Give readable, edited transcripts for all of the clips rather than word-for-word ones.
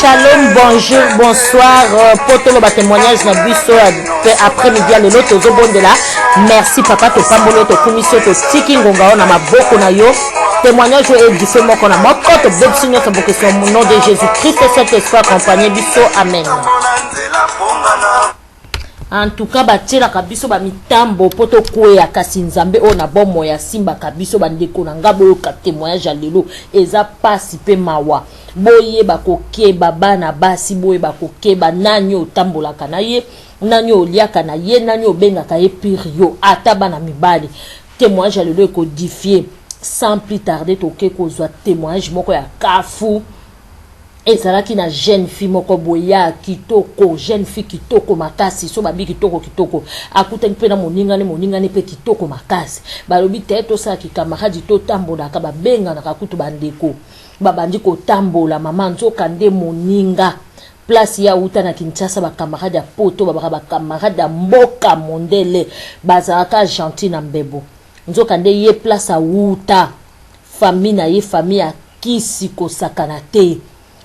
Shalom, bonjour, bonsoir. Pour tout le témoignage, na biso après-midi à l'autre au bon de là. Merci papa, to pambolo, to commission, to tiki ngonga na maboko na yo. Témoignage est différent qu'on a mort. Quand on signe notre vocation au nom de Jésus-Christ, cette soit accompagné biso. Amen. En tout cas, batela kabiso ba mitambo poto kwea kasi nzambe ona bomo ya simba kabiso bandeko na ngabo ka témoignage lelo eza pasi pe mawa boye bakokeba bana basi boye bakokeba nani otambolaka na ye nani oliaka na ye nani obengaka ye pirio ata bana mibali témoignage lelo e codifié sans plus tarder toke kozwa témoignage moko ya kafu. Et ça là qui na jeune fille moko boya kitoko jeune fille kitoko makasi so babi kitoko akuta mpe na moninga ne pe kitoko makasi balobi teto sa ki camarade to tambola ka babenga na kakutu bandeko babandi ko tambola mama nzoka nde moninga place ya uta na Kinshasa ba camarade ya poto ba camarade ya mboka mondele bazaka gentil na mbebo nzoka nde ye place a uta famille na ye famille ya kisi ko sakana te.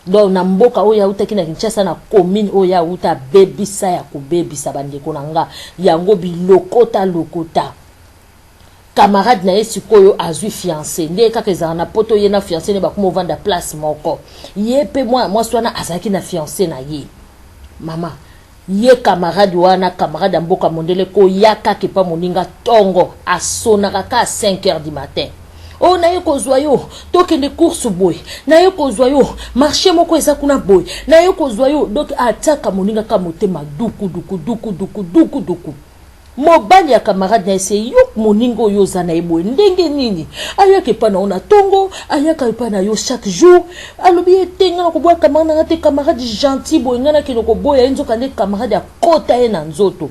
Donc na mboka oya uta kina Kinshasa na commune oya uta bebisa ya kubebisa bandeko nanga yango bilokota lokota camarade na esikoyo azui fiancé nde kaka ezana na poto ye na fiancé ne bakumo vanda place moko ye pe moi swana azaki na fiancé na ye mama ye camarade wana camarade mboka mondele ko yaka ke pa moninga tongo asona kaka 5h du matin. Oh na ye kozwa yo toke les courses boy na ye kozwa yo marché moko eza kuna boy na ye kozwa yo donc ataka moninga ka motema duku mobali ya camarade na ese yo moningo yo za na eboy ndenge nini ayaka pa na ona tongo ayaka pa na yo chaque jour alobi etenga na koboya camarade na te camarade gentil boy ngana ki ko boya nzoka ne camarade ya kota ye na nzoto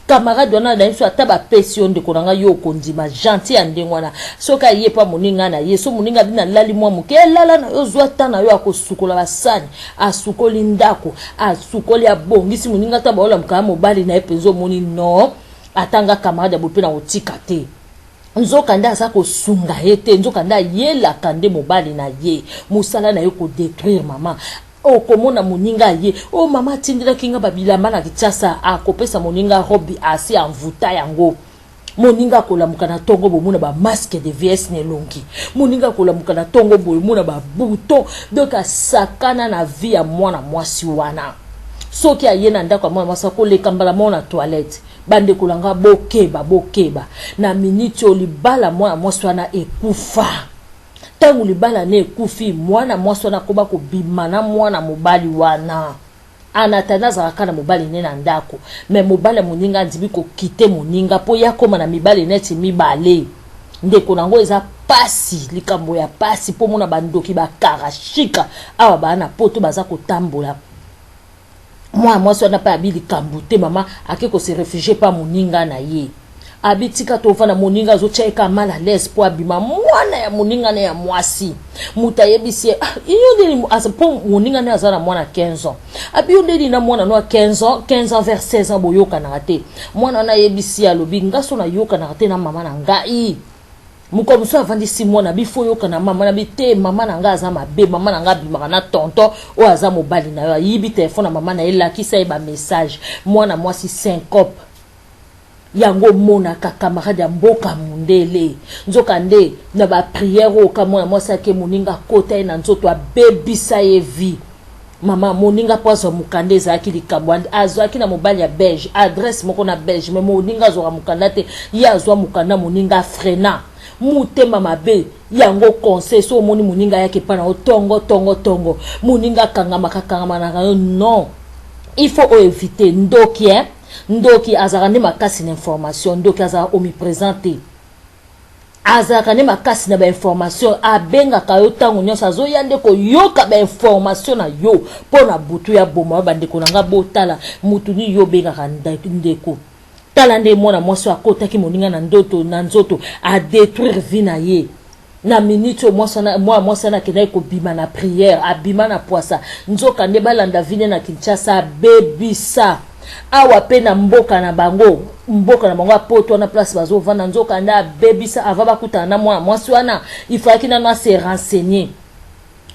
camarade wana na yesu ataba pression de konanga yo kondima gentil andengwana soka ye pa moninga na yeso moninga bina lali mwa muke lala na yo zwa tana yo akosukola basani asukoli ndako asukoli abongisi moninga ta baola mka mobali na epenzo moni no atanga camarade bope na otika te nzoka nda za ko sunga ete nzoka nda yela kande mobali na ye musala na yo ko détruire mama. O komona moninga ye o mama tindira kinga babilamba na Kinshasa akopesa moninga robi asi envuta yango moninga kolamuka na tongo bomuna ba masque de VS ne longi moninga kolamuka na tongo bomuna ba bouton donc asakana na vie ya mwana mwasi wana soki ayena ndako mwana mwasi ko le kambala mona toilette bande kolanga bokeba na minute olibala mwana mwasi wana ekufa. Tangu libala ne kufi mwana mwasi na koba ko bimana mwana mobali wana anatana za kana mobali ne na ndako me mobali moninga ndibi ko kite moninga po yakoma na mibali neti mibale ndeko nango eza pasi likambo ya pasi po mona bandoki bakarashika awa bana poto baza kotambola mwasi na pa abili kambu te mama akeko se réfugier pa moninga na ye abitika tofana moninga zo cheka mala les po abima mwana ya moninga na ya mwasi mutayebisi iyo ndeli asapo moninga na azana mwana 15 ans abiyo ndeli na mwana no 15 ans vers 16 ans boyoka na te mwana na yebisi alobi ngaso na yoka na te na mama na ngai muko muso avandisi mwana bifo yoka na mama na bite mama na nga azama be mama na nga bimaka na tonton o azama mobali na yo yibi telefone na mama na elakisa e ba message mwana mwasi syncope yango mona ka camarade ya mboka mundele nzoka nde na ba prière o ka mwana mwasi ake moninga kota na nzoto abebisa ye vie mama moninga pozo mukande za akili kabwa azo akina mobali ya belge adresse moko na belge mais moninga zo mukanda te ya zo mukanda moninga frena mutema mabe yango conseil so moni moninga yake pana tongo moninga kangama na non il faut éviter ndoki azaka ne makasi na information ndoki azaka omniprésente azaka ne makasi na ba information abenga kayo tango nyonso azoyande ko yoka ba information na yo pona butu ya boma bandeko nanga botala mutu ni yo benga ndeko tala nde mona mwasi akotaki moninga na nzoto a détruire vie na ye na minute mwasi na kena ko bima na prière abima na poisa nzoka nde balanda vine na Kinshasa bebisa awa pe na mboka na bango apoto na place bazo vana nzoka nda bebisa ava bakutana na mwasi wana ifaki na se renseigner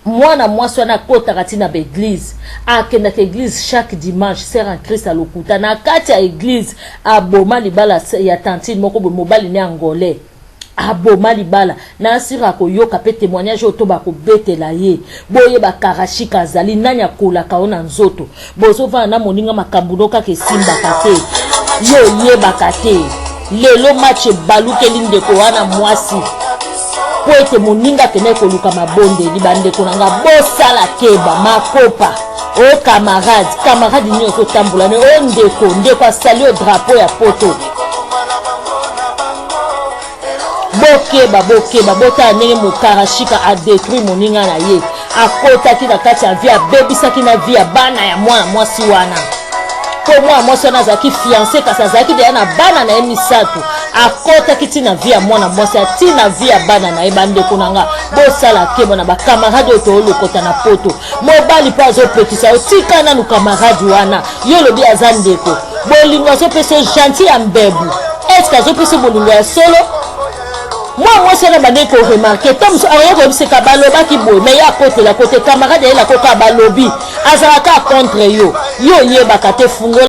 mwana mwasi wana kotaka tina ba église akendaka église chaque dimanche sert en Christ à lokuta na kati ya église aboma libala ya tantine moko bo mobali ne angolais aboma libala na asira koyoka pe témoignage oto ba kobetela ye boye ba karashika azali nanya kola kaona nzoto bozo va na moninga makambuno ka kesimba kate yo ye bakate lelo match baluke linde ko wana mwasi po ete moninga kene ko luka mabonde libande ko nanga bosala keba makopa o camarade nyoso tambula ne o ndeko asali o drapeau ya poto bokeba bota nene mokarashika a détruit moninga na ye akota ki na kati ya vie abebisaki na vie ya bana ya mwana mwasi wana ko mwana mwasi wana azalaki fiancé kasi azalaki deya na bana na ye misato akota ki tina vie ya mwana mwasi atina vie ya bana na ye bandeko nanga bosala keba na bakamarade oyo toolokota na poto mobali mpo azopekisa otika nanu kamarade wana yo lobi aza ndeko bolingo azopesa gentil ya mbebu eske azopesa bolingo ya solo moi c'est la manière pour remarquer comme ça on a c'est kabaloba qui boy mais ya côté camarade la coca balobi azalaka contre yo yeba kate fungo